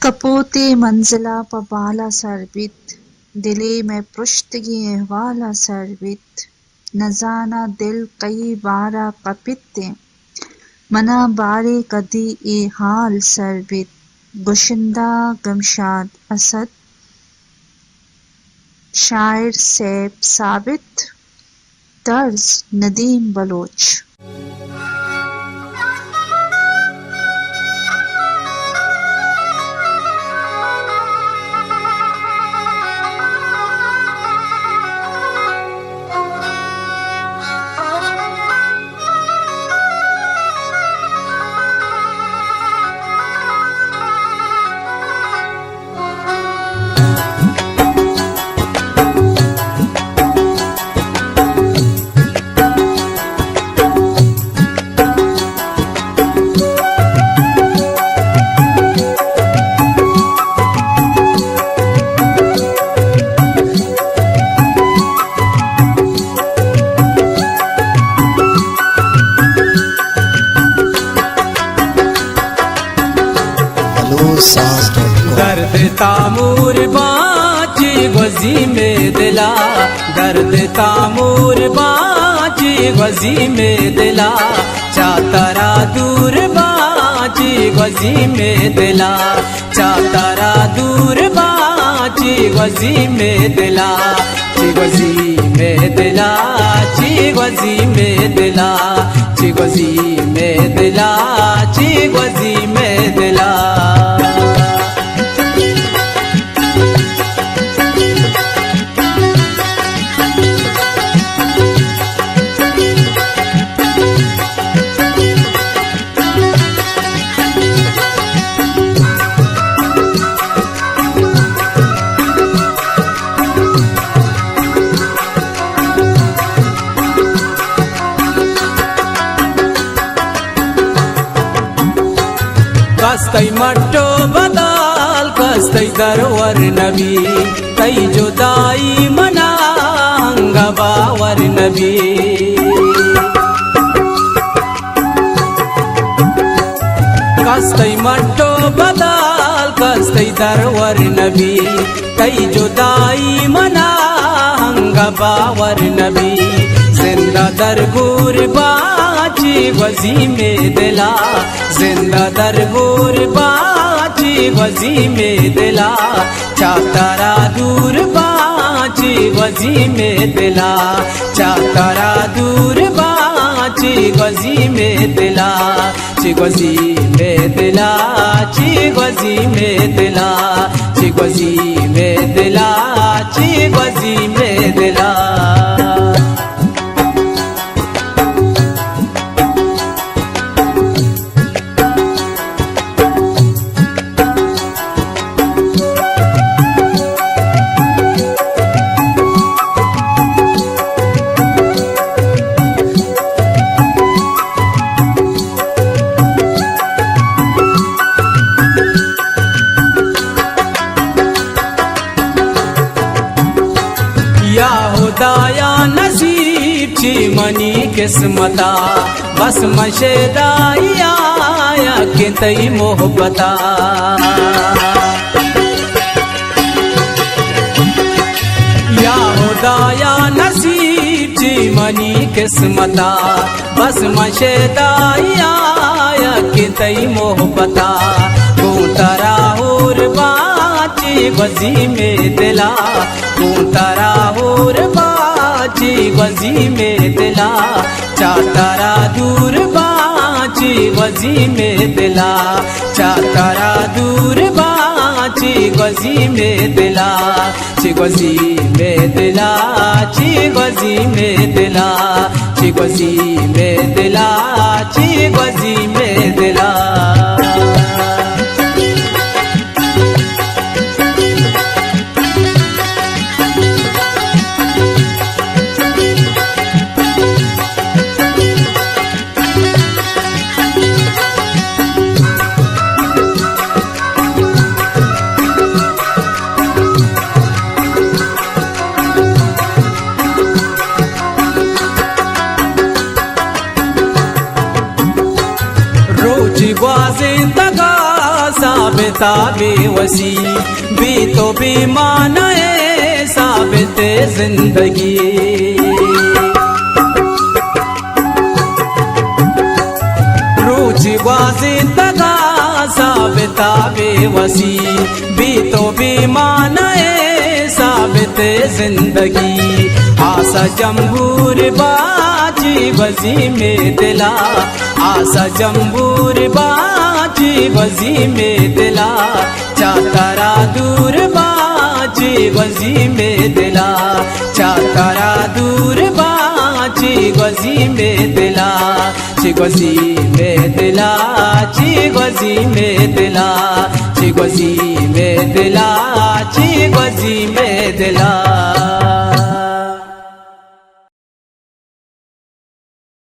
कपोते मंजिला पबाला सरबित, दिले में पुश्तगी वाला सरबित, न जाना दिल कई बारा कपिते, मना बारे कदी ए हाल सरबित, गुशिंदा गमशाद असद, शायर सैब साबित, तर्ज नदीम बलोच। दर्द तामूर बाची गजी में दिला, दर्द तामूर बाची गजी में दिला, चातरा दूर बाची गजी में दिला, चातरा दूर बाची गजी में दिला, ची गजी में दिला, ची गजी में दिला, ची गजी में दिला, ची गजी में दिला। कस्तई मट्टो बदाल कस्तई दरवर नबी, कई जुदाई मना हंगबावर नबी, कस्तई मट्टो बदाल कस्तई दरवर नबी, कई जुदाई मना हंगबावर नबी, जिंदा दरगूर बाची गजी में दिला, जिंदा दरगूर बाची गजी में दिला, चातरा दूर बाची गजी में दिला, चातरा दूर बाची गजी में दिला, ची गजी में दिला, ची गजी में दिला, ची गजी में दिला, ची गजी में दिला। या खुदाया नसीब ची मनी किस्मता, बस मशेदाया या के तई मोहब्बता, या खुदाया नसीब ची मनी किस्मता, बस मशेदाया या के तई मोहब्बता, तू तरा और बाची गजी में दिला, तू तरा और बाची गजी में दिला, चातरा दूर बाची गजी में दिला, चातरा दूर बाची गजी में दिला, ची गजी में दिला, ची गजी में दिला, ची गजी में दिला, ची गजी में दिला। बसता बेवसी भी तो भी माने साबित जिंदगी। रुचिबाजी तगा साबिता बेवसी भी तो भी माने साबित जिंदगी। आशा जम्बूर बाजी बजी में दिला, आशा जम्बूर बाजी बजी में दिला, चातारा दूर बाजी बजी में दिला, चातारा दूर बाजी बजी में दिला, चिगोजी में दिला, चिगोजी में दिला, चिगोजी में दिला, चिगोजी में दिला।